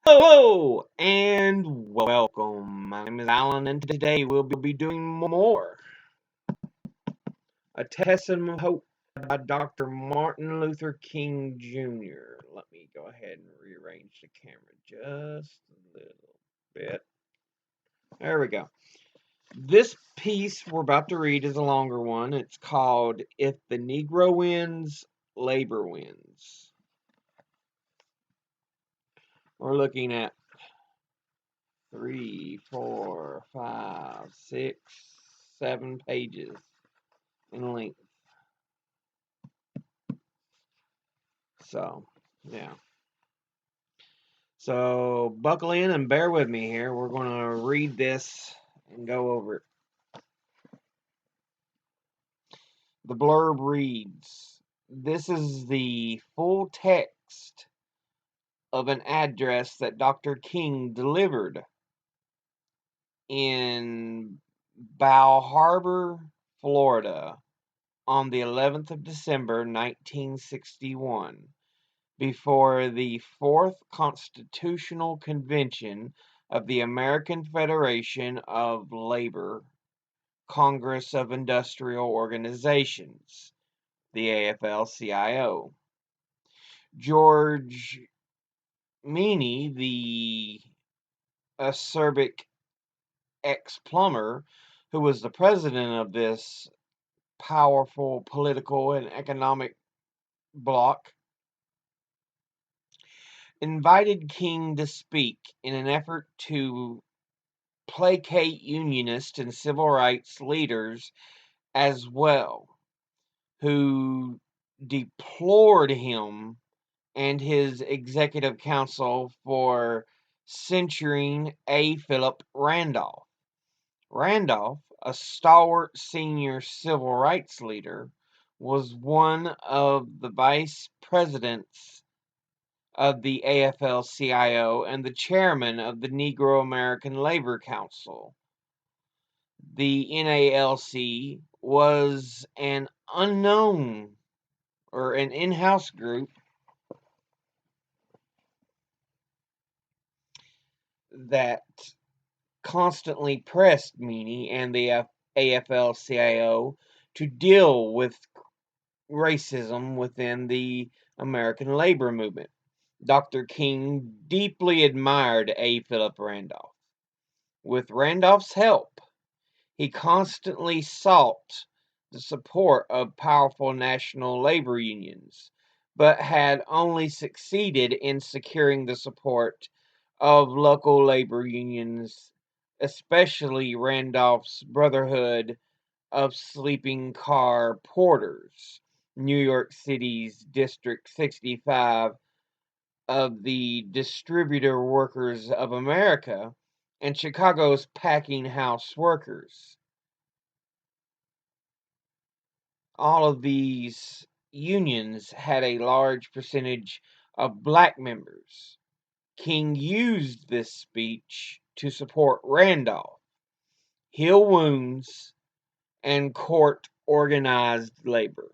Hello and welcome. My name is Alan, and today we'll be doing more. A Testament of Hope by Dr. Martin Luther King Jr. Let me go ahead and rearrange the camera just a little bit. There we go. This piece we're about to read is a longer one. It's called If the Negro Wins, Labor Wins. We're looking at 3, 4, 5, 6, 7 pages in length. So, yeah. So, buckle in and bear with me here. We're going to read this and go over it. The blurb reads, "This is the full text of an address that Dr. King delivered in Bow Harbor, Florida, on the 11th of December, 1961, before the Fourth Constitutional Convention of the American Federation of Labor Congress of Industrial Organizations, the AFL-CIO. George Meany, the acerbic ex-plumber who was the president of this powerful political and economic bloc, invited King to speak in an effort to placate unionist and civil rights leaders as well, who deplored him and his executive council for censuring A. Philip Randolph. Randolph, a stalwart senior civil rights leader, was one of the vice presidents of the AFL-CIO and the chairman of the Negro American Labor Council. The NALC was an unknown or an in-house group that constantly pressed Meany and the AFL-CIO to deal with racism within the American labor movement. Dr. King deeply admired A. Philip Randolph. With Randolph's help, he constantly sought the support of powerful national labor unions, but had only succeeded in securing the support of local labor unions, especially Randolph's Brotherhood of Sleeping Car Porters, New York City's District 65 of the Distributor Workers of America, and Chicago's Packing House Workers. All of these unions had a large percentage of black members. King used this speech to support Randolph, heal wounds, and court organized labor.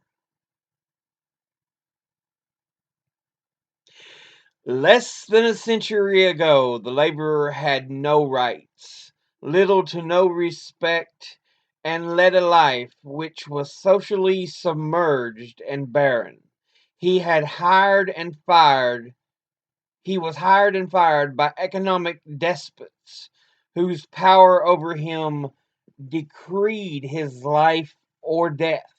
Less than a century ago, the laborer had no rights, little to no respect, and led a life which was socially submerged and barren. He had hired and fired. He was hired and fired by economic despots whose power over him decreed his life or death.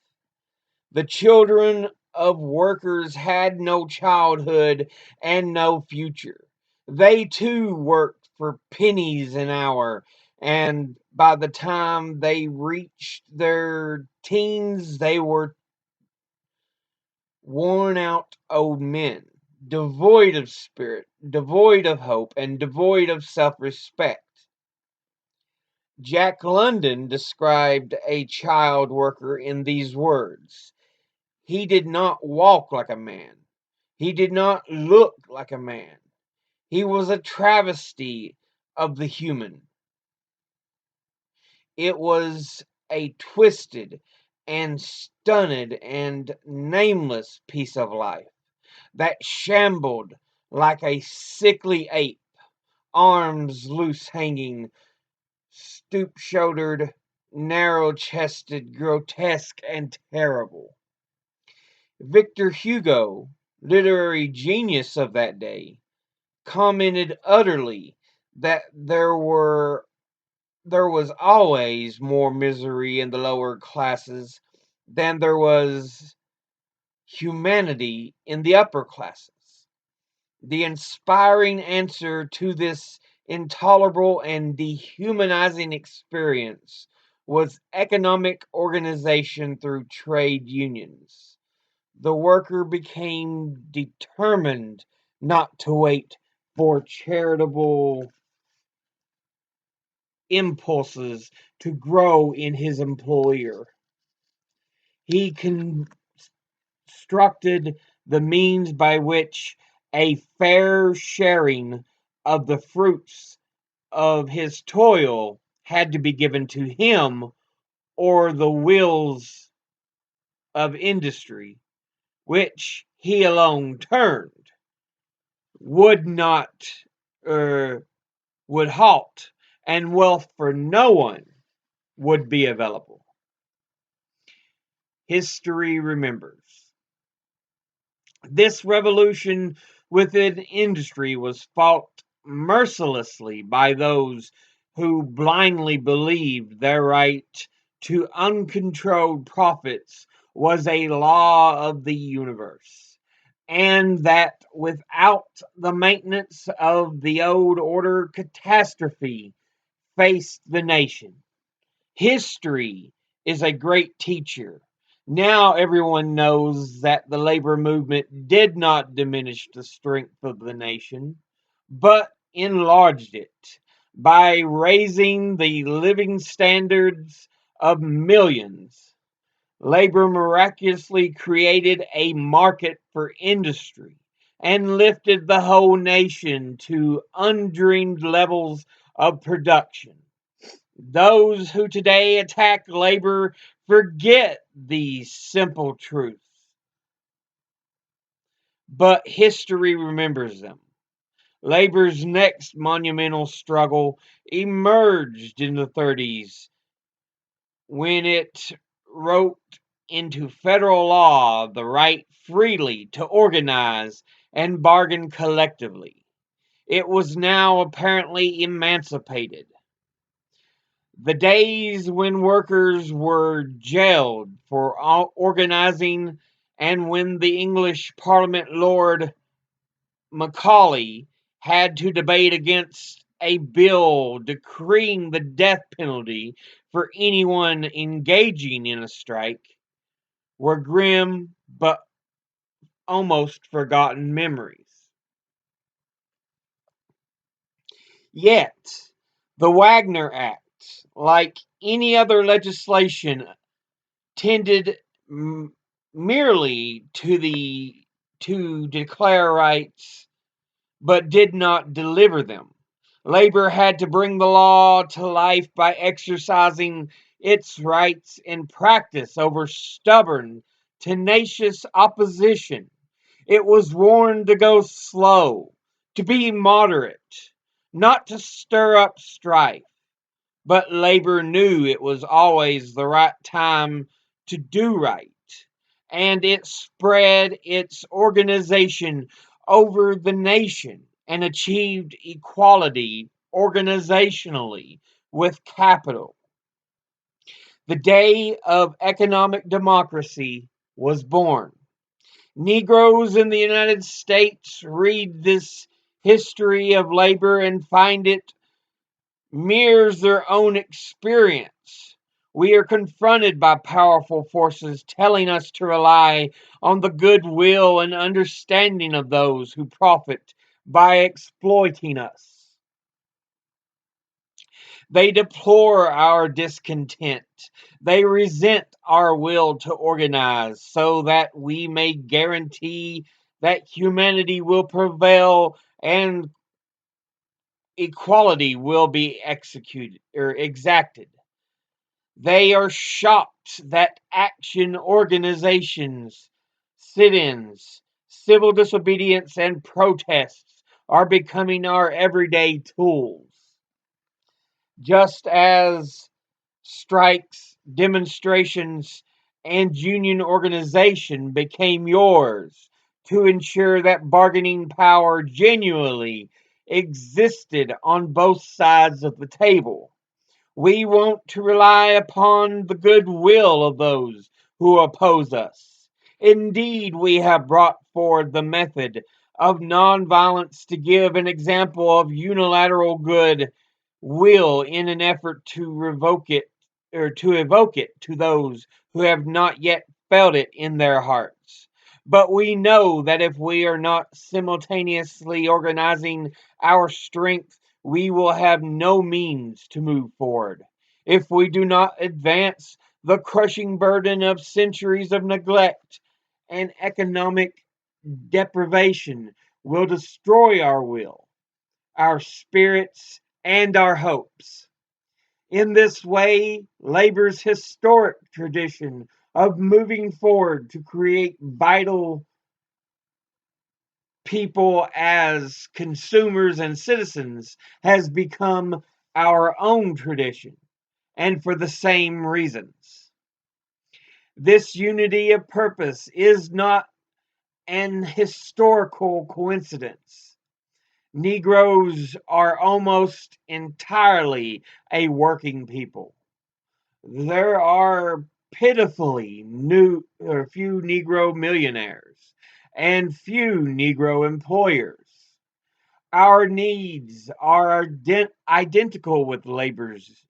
The children of workers had no childhood and no future. They too worked for pennies an hour, and by the time they reached their teens, they were worn out old men, devoid of spirit, devoid of hope, and devoid of self-respect. Jack London described a child worker in these words: "He did not walk like a man. He did not look like a man. He was a travesty of the human. It was a twisted and stunted and nameless piece of life that shambled like a sickly ape. arms loose hanging, stoop-shouldered, narrow-chested, grotesque, and terrible. Victor Hugo, literary genius of that day, commented utterly that there was always more misery in the lower classes than there was humanity in the upper classes. The inspiring answer to this intolerable and dehumanizing experience was economic organization through trade unions. The worker became determined not to wait for charitable impulses to grow in his employer. He constructed the means by which a fair sharing of the fruits of his toil had to be given to him, or the wheels of industry, which he alone turned, would not would halt, and wealth for no one would be available. History remembers. This revolution within industry was fought mercilessly by those who blindly believed their right to uncontrolled profits was a law of the universe, and that without the maintenance of the old order, catastrophe faced the nation. History is a great teacher. Now everyone knows that the labor movement did not diminish the strength of the nation, but enlarged it by raising the living standards of millions. Labor miraculously created a market for industry and lifted the whole nation to undreamed levels of production. Those who today attack labor forget these simple truths, but history remembers them. Labor's next monumental struggle emerged in the 30s when it wrote into federal law the right freely to organize and bargain collectively. It was now apparently emancipated. The days when workers were jailed for organizing, and when the English Parliament Lord Macaulay had to debate against a bill decreeing the death penalty for anyone engaging in a strike, were grim but almost forgotten memories. Yet, the Wagner Act, like any other legislation, tended merely to declare rights, but did not deliver them. Labor had to bring the law to life by exercising its rights in practice over stubborn, tenacious opposition. It was warned to go slow, to be moderate, not to stir up strife. But labor knew it was always the right time to do right, and it spread its organization over the nation and achieved equality organizationally with capital. The day of economic democracy was born. Negroes in the United States read this history of labor and find it mirrors their own experience. We are confronted by powerful forces telling us to rely on the goodwill and understanding of those who profit by exploiting us. They deplore our discontent. They resent our will to organize so that we may guarantee that humanity will prevail and equality will be executed or exacted. They are shocked that action organizations, sit ins, civil disobedience, and protests are becoming our everyday tools. Just as strikes, demonstrations, and union organization became yours to ensure that bargaining power genuinely existed on both sides of the table. We want to rely upon the goodwill of those who oppose us. Indeed, we have brought forward the method of nonviolence to give an example of unilateral good will in an effort to revoke it or to evoke it to those who have not yet felt it in their hearts. But we know that if we are not simultaneously organizing our strength, we will have no means to move forward. If we do not advance, the crushing burden of centuries of neglect and economic deprivation will destroy our will, our spirits, and our hopes. In this way, labor's historic tradition of moving forward to create vital people as consumers and citizens has become our own tradition, and for the same reasons. This unity of purpose is not an historical coincidence. Negroes are almost entirely a working people. There are pitifully few Negro millionaires and few Negro employers. Our needs are identical with labor's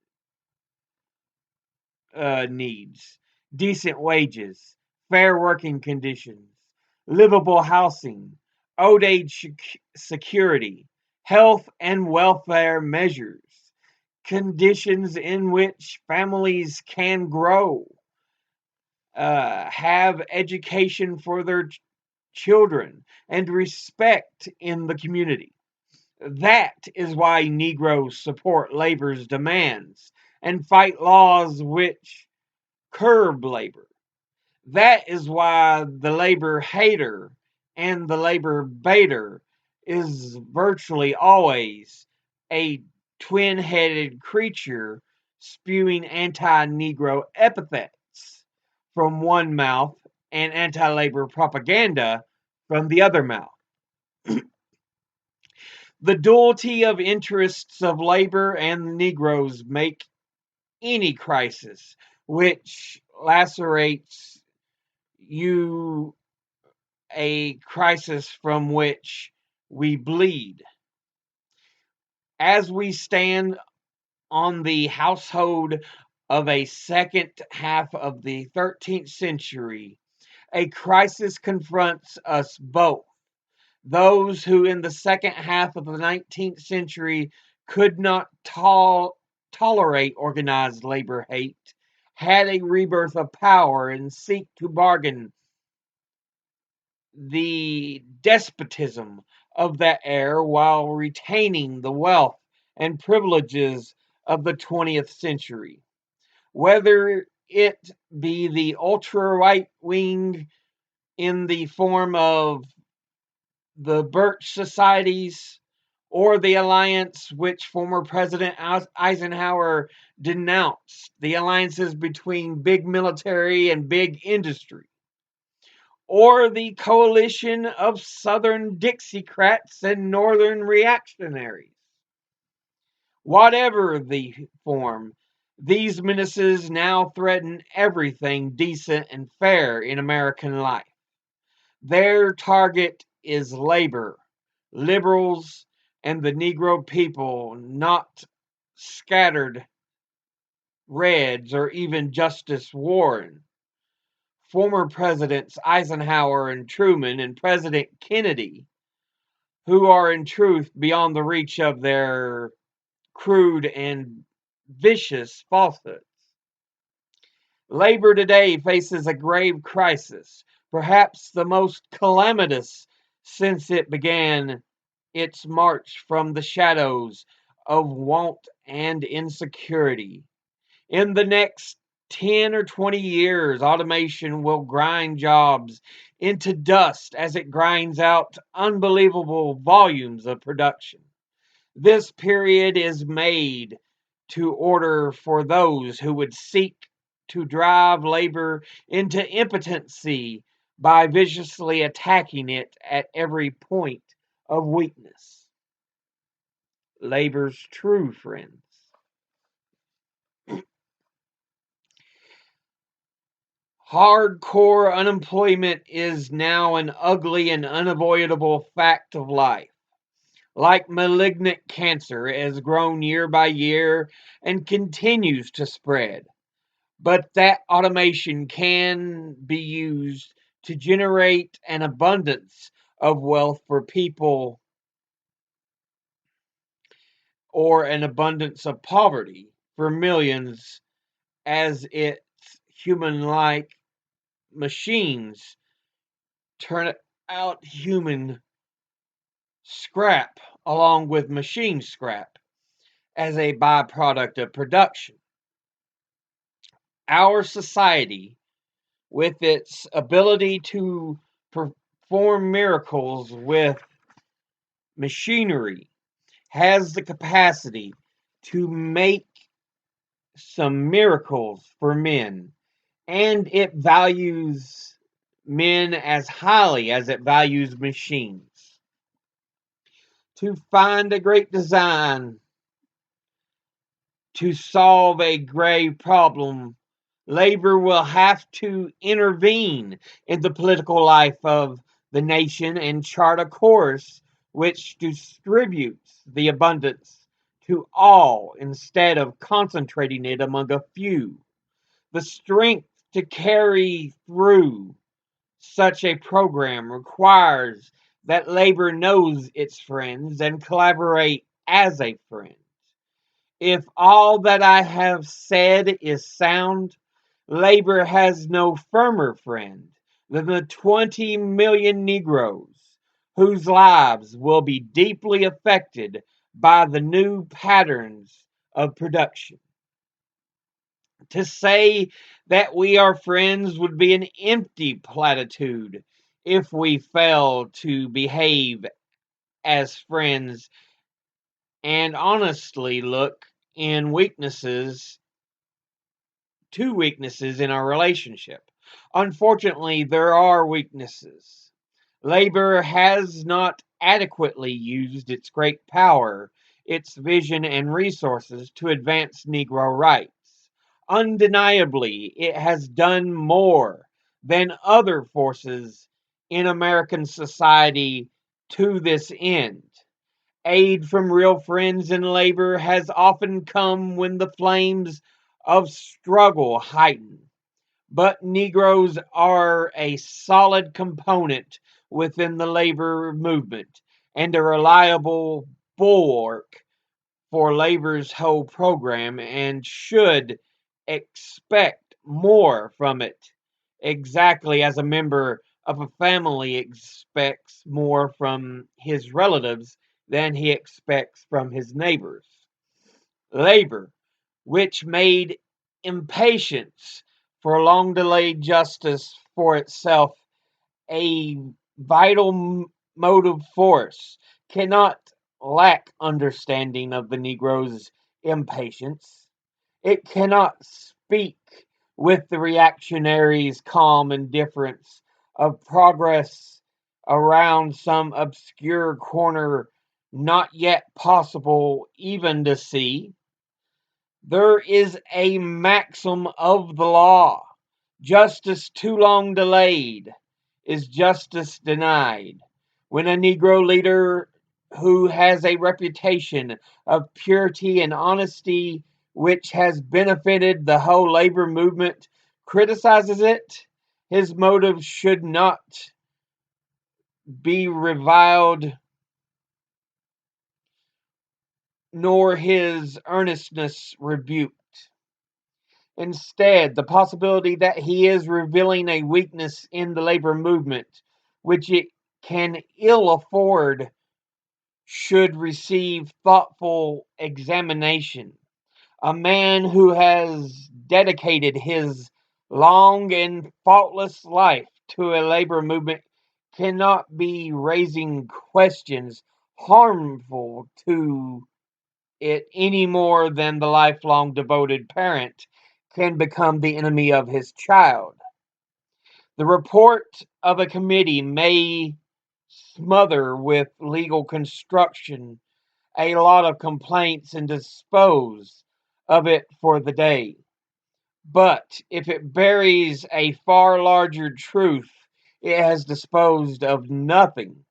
needs: decent wages, fair working conditions, livable housing, old age security, health and welfare measures, conditions in which families can grow, have education for their children, and respect in the community. That is why Negroes support labor's demands and fight laws which curb labor. That is why the labor hater and the labor baiter is virtually always a twin headed creature spewing anti Negro epithets from one mouth and anti labor propaganda from the other mouth. The duality of interests of labor and the Negroes make any crisis which lacerates you a crisis from which we bleed. As we stand on the household of a second half of the 13th century, a crisis confronts us both. Those who in the second half of the 19th century could not tolerate organized labor hate had a rebirth of power and seek to bargain the despotism of that era while retaining the wealth and privileges of the 20th century. Whether it be the ultra right wing in the form of the Birch Societies or the alliance which former President Eisenhower denounced, the alliances between big military and big industry, or the coalition of Southern Dixiecrats and Northern reactionaries. Whatever the form, these menaces now threaten everything decent and fair in American life. Their target is labor, liberals, and the Negro people, not scattered Reds or even Justice Warren. Former Presidents Eisenhower and Truman and President Kennedy, who are in truth beyond the reach of their crude and vicious falsehoods. Labor today faces a grave crisis, perhaps the most calamitous since it began its march from the shadows of want and insecurity. In the next 10 or 20 years, automation will grind jobs into dust as it grinds out unbelievable volumes of production. This period is made to order for those who would seek to drive labor into impotency by viciously attacking it at every point of weakness. Labor's true friends. Hardcore unemployment is now an ugly and unavoidable fact of life. Like malignant cancer, it has grown year by year and continues to spread. But that automation can be used to generate an abundance of wealth for people or an abundance of poverty for millions as its human like machines turn out human scrap along with machine scrap as a byproduct of production. Our society, with its ability to perform miracles with machinery, has the capacity to make some miracles for men, and it values men as highly as it values machines. To find a great design to solve a grave problem, labor will have to intervene in the political life of the nation and chart a course which distributes the abundance to all instead of concentrating it among a few. The strength to carry through such a program requires that labor knows its friends and collaborate as a friend. If all that I have said is sound, labor has no firmer friend than the 20 million Negroes whose lives will be deeply affected by the new patterns of production. To say that we are friends would be an empty platitude if we fail to behave as friends and honestly look in weaknesses two weaknesses in our relationship. Unfortunately, there are weaknesses. Labor has not adequately used its great power, its vision, and resources to advance Negro rights. Undeniably, it has done more than other forces in American society to this end. Aid from real friends in labor has often come when the flames of struggle heighten, but Negroes are a solid component within the labor movement and a reliable bulwark for labor's whole program and should expect more from it, exactly as a member of a family expects more from his relatives than he expects from his neighbors. Labor, which made impatience for long delayed justice for itself a vital motive force, cannot lack understanding of the Negro's impatience. It cannot speak with the reactionaries' calm indifference of progress around some obscure corner not yet possible even to see. There is a maxim of the law: justice too long delayed is justice denied. When a Negro leader who has a reputation of purity and honesty, which has benefited the whole labor movement, criticizes it, his motives should not be reviled, nor his earnestness rebuked. Instead, the possibility that he is revealing a weakness in the labor movement, which it can ill afford, should receive thoughtful examination. A man who has dedicated his long and faultless life to a labor movement cannot be raising questions harmful to it any more than the lifelong devoted parent can become the enemy of his child. The report of a committee may smother with legal construction a lot of complaints and dispose of it for the day. But if it buries a far larger truth, it has disposed of nothing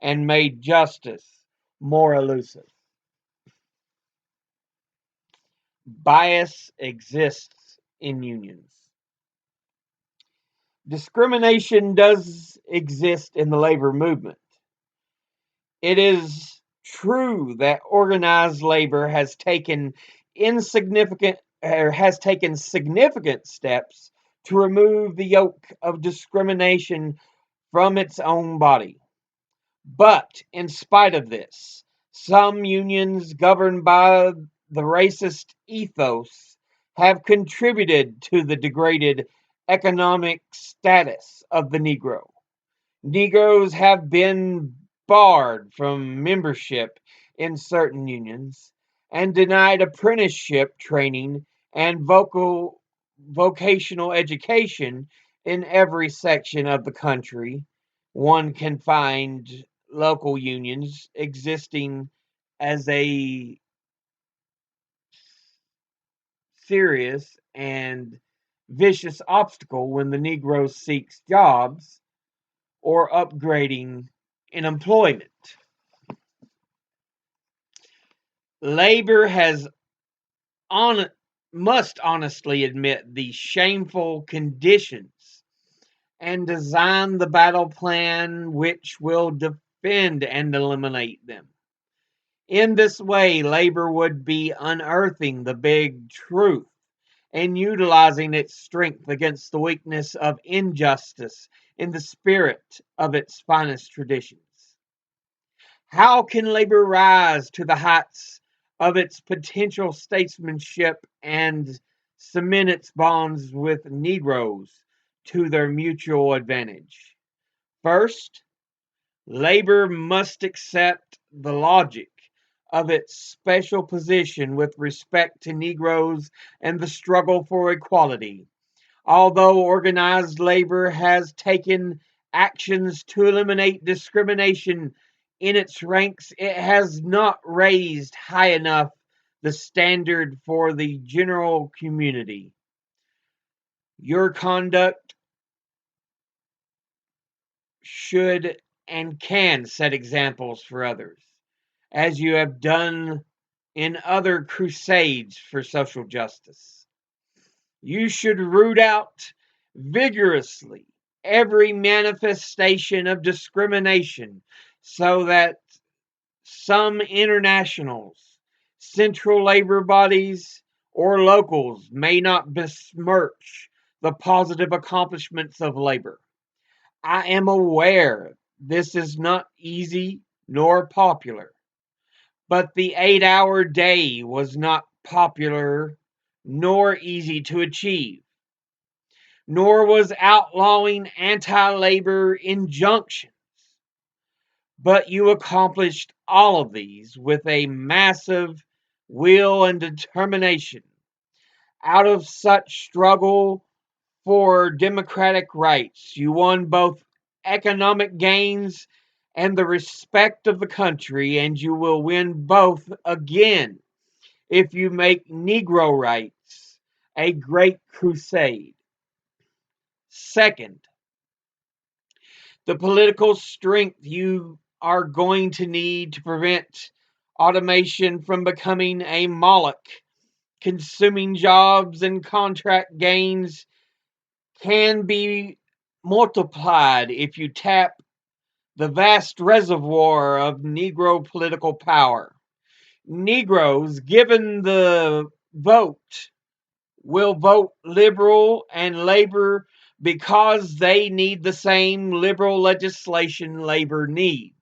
and made justice more elusive. Bias exists in unions. Discrimination does exist in the labor movement. It is true that organized labor has taken significant steps to remove the yoke of discrimination from its own body. But in spite of this, some unions governed by the racist ethos have contributed to the degraded economic status of the Negro. Negroes have been barred from membership in certain unions and denied apprenticeship training and vocational education in every section of the country. One can find local unions existing as a serious and vicious obstacle when the Negro seeks jobs or upgrading in employment. Labor has on must honestly admit the shameful conditions and design the battle plan which will defend and eliminate them. In this way, labor would be unearthing the big truth and utilizing its strength against the weakness of injustice in the spirit of its finest traditions. How can labor rise to the heights of its potential statesmanship and cement its bonds with Negroes to their mutual advantage? First, labor must accept the logic of its special position with respect to Negroes and the struggle for equality. Although organized labor has taken actions to eliminate discrimination in its ranks, it has not raised high enough the standard for the general community. Your conduct should and can set examples for others, as you have done in other crusades for social justice. You should root out vigorously every manifestation of discrimination so that some internationals, central labor bodies, or locals may not besmirch the positive accomplishments of labor. I am aware this is not easy nor popular, but the 8-hour day was not popular nor easy to achieve, nor was outlawing anti labor injunctions. But you accomplished all of these with a massive will and determination. Out of such struggle for democratic rights, you won both economic gains and the respect of the country, and you will win both again if you make Negro rights a great crusade. Second, the political strength you are going to need to prevent automation from becoming a Moloch, consuming jobs and contract gains can be multiplied if you tap the vast reservoir of Negro political power. Negroes, given the vote, will vote liberal and labor because they need the same liberal legislation labor needs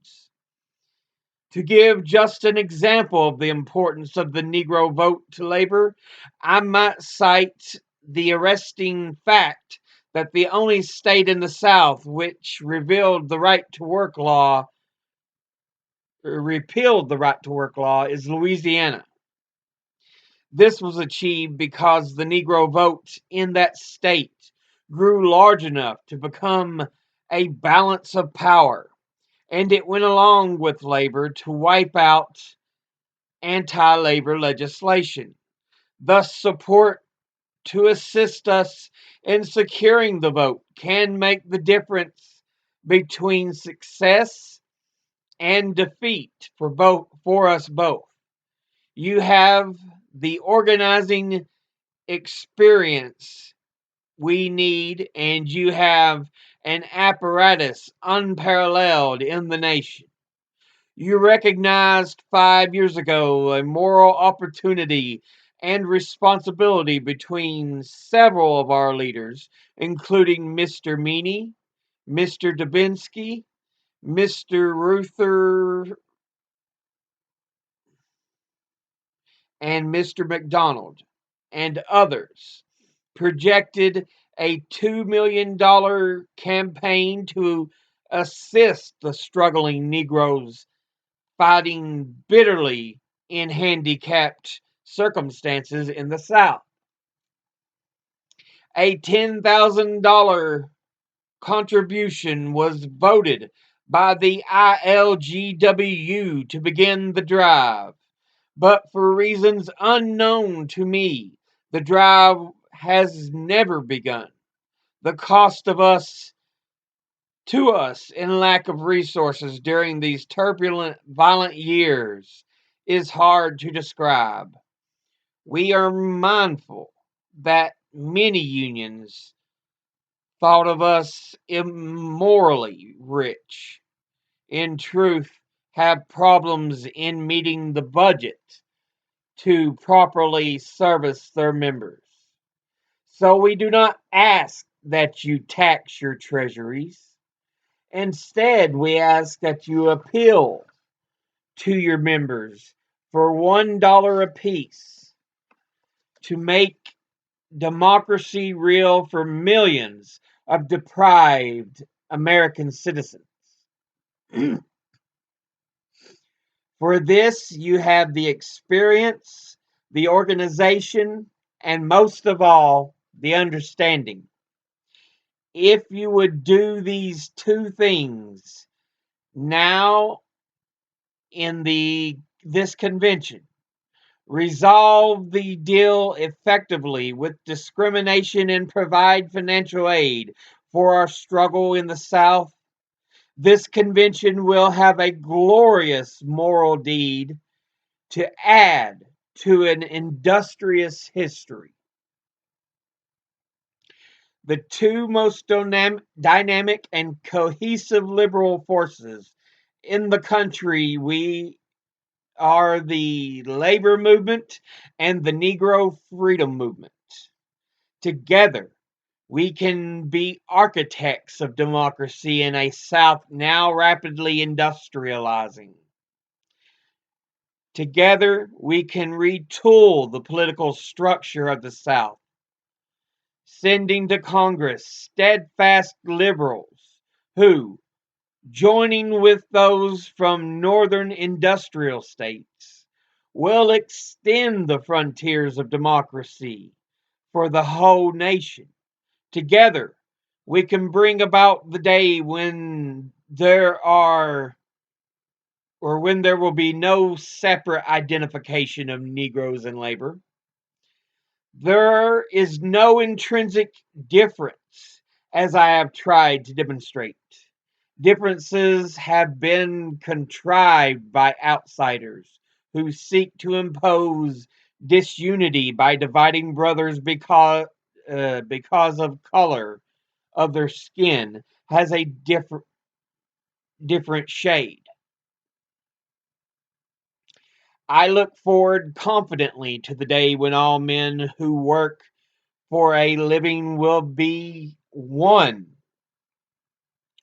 To give just an example of the importance of the Negro vote to labor, I might cite the arresting fact that the only state in the South which repealed the right to work law is Louisiana. This was achieved because the Negro vote in that state grew large enough to become a balance of power, and it went along with labor to wipe out anti labor legislation. Thus, support to assist us in securing the vote can make the difference between success and defeat for us both. You have the organizing experience we need, and you have an apparatus unparalleled in the nation. You recognized 5 years ago a moral opportunity and responsibility between several of our leaders, including Mr. Meany, Mr. Dubinsky, Mr. Ruther, and Mr. McDonald, and others, projected a $2 million campaign to assist the struggling Negroes fighting bitterly in handicapped circumstances in the South. A $10,000 contribution was voted by the ILGW to begin the drive, but for reasons unknown to me, the drive has never begun. The cost of us to us in lack of resources during these turbulent, violent years is hard to describe. We are mindful that many unions thought of us immorally rich, in truth, have problems in meeting the budget to properly service their members. So we do not ask that you tax your treasuries. Instead, we ask that you appeal to your members for $1 apiece to make democracy real for millions of deprived American citizens. For this, you have the experience, the organization, and most of all, the understanding. If you would do these two things now in this convention, resolve the deal effectively with discrimination and provide financial aid for our struggle in the South, this convention will have a glorious moral deed to add to an industrious history. The two most dynamic and cohesive liberal forces in the country we are the labor movement and the Negro freedom movement. Together, we can be architects of democracy in a South now rapidly industrializing. Together, we can retool the political structure of the South, sending to Congress steadfast liberals who, joining with those from northern industrial states, will extend the frontiers of democracy for the whole nation. Together, we can bring about the day when there will be no separate identification of Negroes and labor. There is no intrinsic difference, as I have tried to demonstrate. Differences have been contrived by outsiders who seek to impose disunity by dividing brothers because of color of their skin has a different shade. I look forward confidently to the day when all men who work for a living will be one,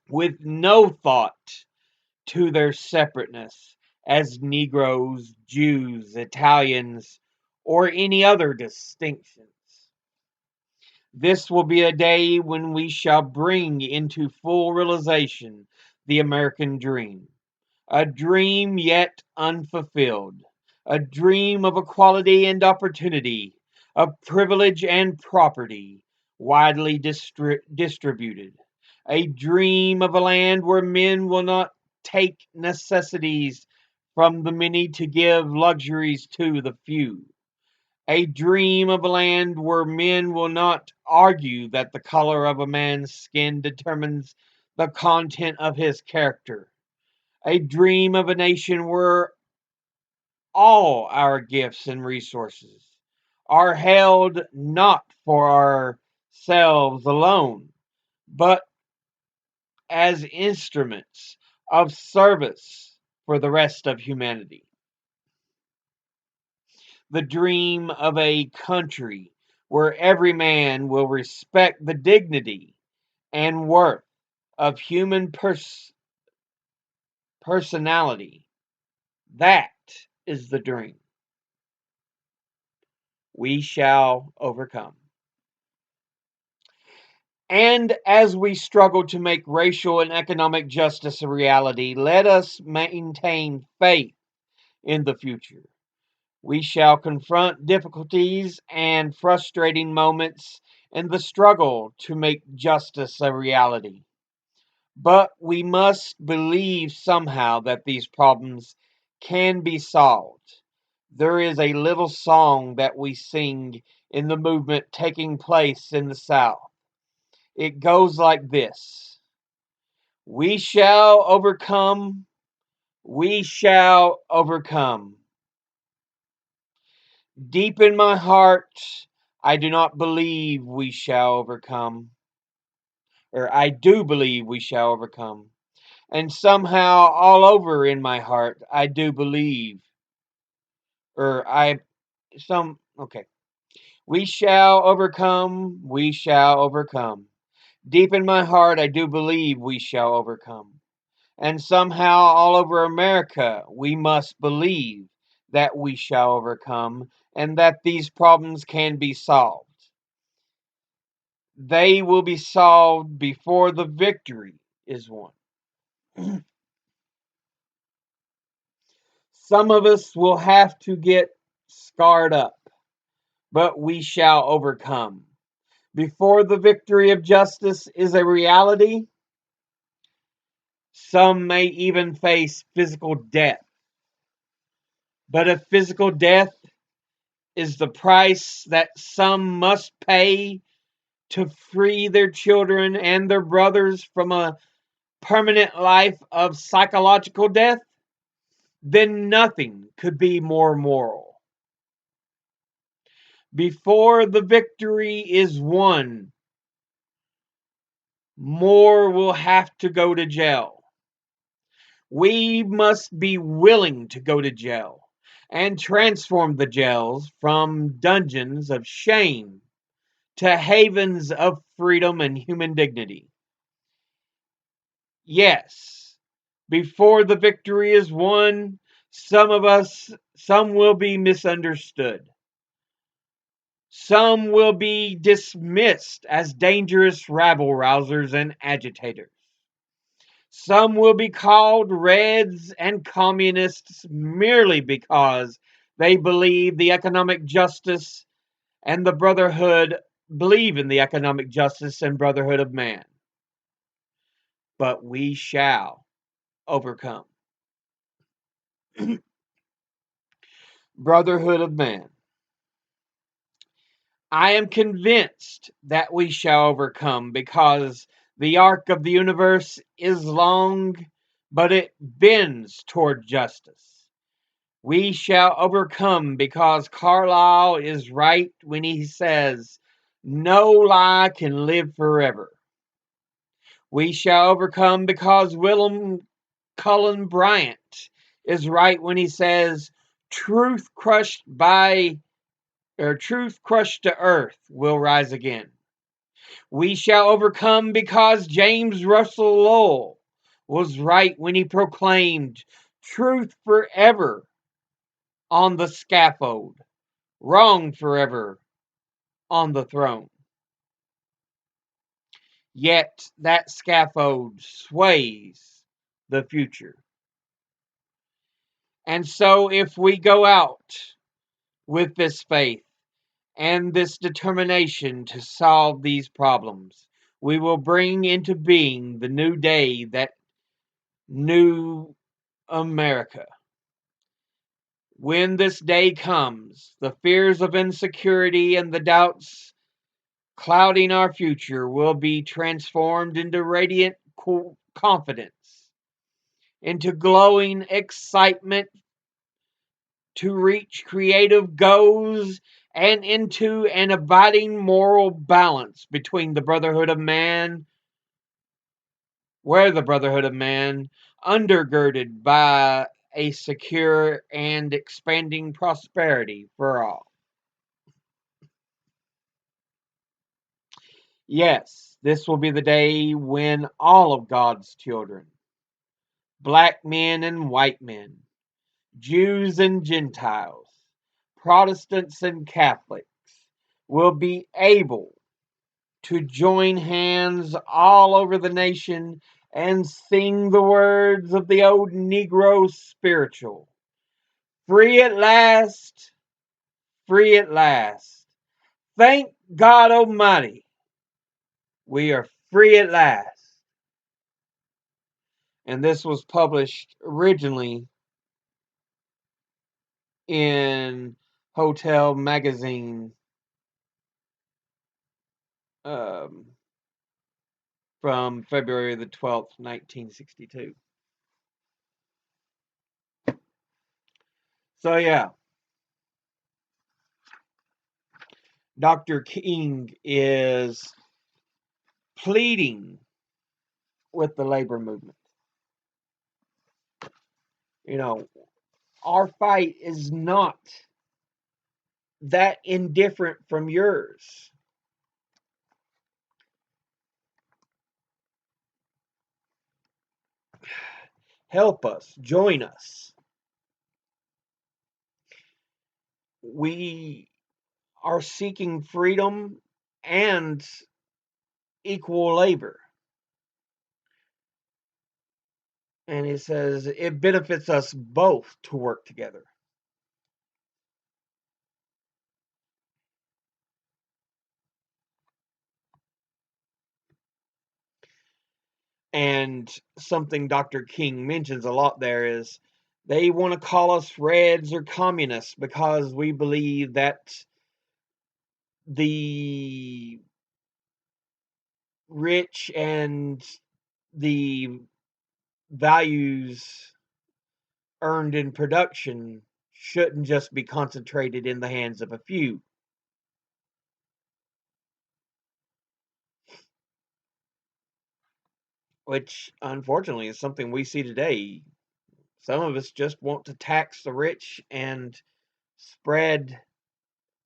with no thought to their separateness, as Negroes, Jews, Italians, or any other distinctions. This will be a day when we shall bring into full realization the American dream, a dream yet unfulfilled, a dream of equality and opportunity, of privilege and property, widely distributed, a dream of a land where men will not take necessities from the many to give luxuries to the few, a dream of a land where men will not argue that the color of a man's skin determines the content of his character, a dream of a nation where all our gifts and resources are held not for ourselves alone, but as instruments of service for the rest of humanity. The dream of a country where every man will respect the dignity and worth of human personality. That is the dream. We shall overcome. And as we struggle to make racial and economic justice a reality, let us maintain faith in the future. We shall confront difficulties and frustrating moments in the struggle to make justice a reality. But we must believe somehow that these problems can be solved. There is a little song that we sing in the movement taking place in the South. It goes like this: We shall overcome, we shall overcome. Deep in my heart, I do not believe we shall overcome, or I do believe we shall overcome. And somehow, all over in my heart, I do believe, or I, okay. We shall overcome, we shall overcome. Deep in my heart, I do believe we shall overcome. And somehow, all over America, we must believe that we shall overcome and that these problems can be solved. They will be solved before the victory is won. Some of us will have to get scarred up, but we shall overcome. Before the victory of justice is a reality, some may even face physical death. But if physical death is the price that some must pay to free their children and their brothers from a permanent life of psychological death, then nothing could be more moral. Before the victory is won, more will have to go to jail. We must be willing to go to jail and transform the jails from dungeons of shame to havens of freedom and human dignity. Yes, before the victory is won, some will be misunderstood. Some will be dismissed as dangerous rabble rousers and agitators. Some will be called Reds and Communists merely because they believe the economic justice and the brotherhood believe in the economic justice and brotherhood of man. But we shall overcome. Brotherhood of man. I am convinced that we shall overcome because the arc of the universe is long, but it bends toward justice. We shall overcome because Carlyle is right when he says, no lie can live forever. We shall overcome because Willem Cullen Bryant is right when he says, truth crushed to earth will rise again. We shall overcome because James Russell Lowell was right when he proclaimed, truth forever on the scaffold, wrong forever on the throne. Yet that scaffold sways the future. And so, if we go out with this faith and this determination to solve these problems, we will bring into being the new day, that new America. When this day comes, the fears of insecurity and the doubts clouding our future will be transformed into radiant confidence, into glowing excitement to reach creative goals, and into an abiding moral balance between the brotherhood of man, where the brotherhood of man, undergirded by a secure and expanding prosperity for all. Yes, this will be the day when all of God's children, black men and white men, Jews and Gentiles, Protestants and Catholics, will be able to join hands all over the nation and sing the words of the old Negro spiritual. Free at last, free at last. Thank God Almighty, we are free at last. And this was published originally in Hotel Magazine, um, from February the 12th, 1962. So, yeah, Dr. King is pleading with the labor movement. You know, our fight is not that indifferent from yours. Help us, join us. We are seeking freedom and equal labor. And he says it benefits us both to work together. And something Dr. King mentions a lot there is they want to call us Reds or communists because we believe that the rich and the values earned in production shouldn't just be concentrated in the hands of a few. Which unfortunately is something we see today. Some of us just want to tax the rich and spread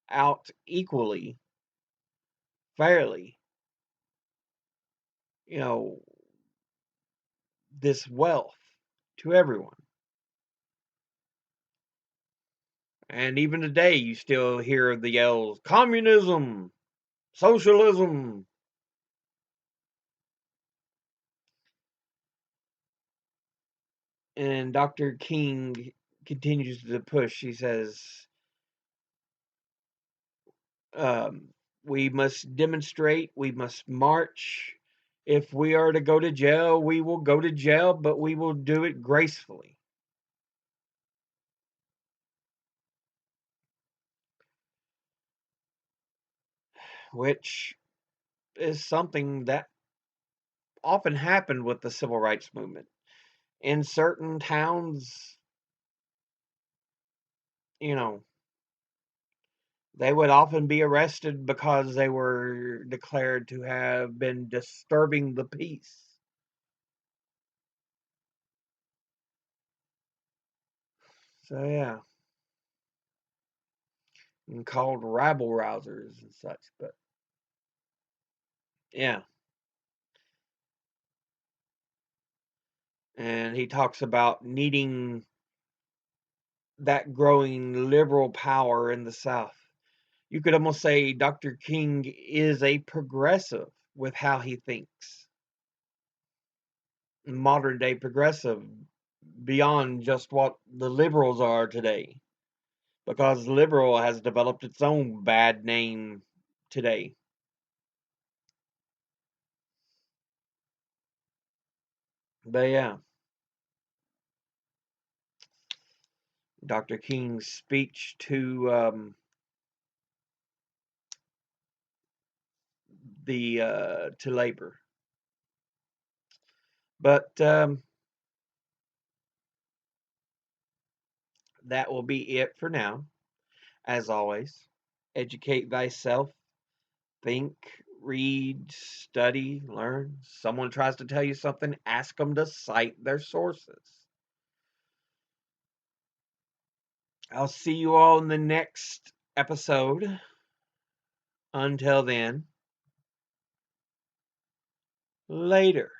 out equally, fairly, you know, this wealth to everyone. And even today, you still hear the yells communism, socialism. And Dr. King continues to push. He says, um, we must demonstrate, we must march. If we are to go to jail, we will go to jail, but we will do it gracefully. Which is something that often happened with the civil rights movement. In certain towns, you know, they would often be arrested because they were declared to have been disturbing the peace. So, yeah, and called rabble rousers and such. But, yeah, And he talks about needing that growing liberal power in the South. You could almost say Dr. King is a progressive with how he thinks, modern day progressive, beyond just what the liberals are today, because liberal has developed its own bad name today. But yeah, Dr. King's speech to labor. But that will be it for now. As always, educate thyself, think, read, study, learn. Someone tries to tell you something, ask them to cite their sources. I'll see you all in the next episode. Until then, later.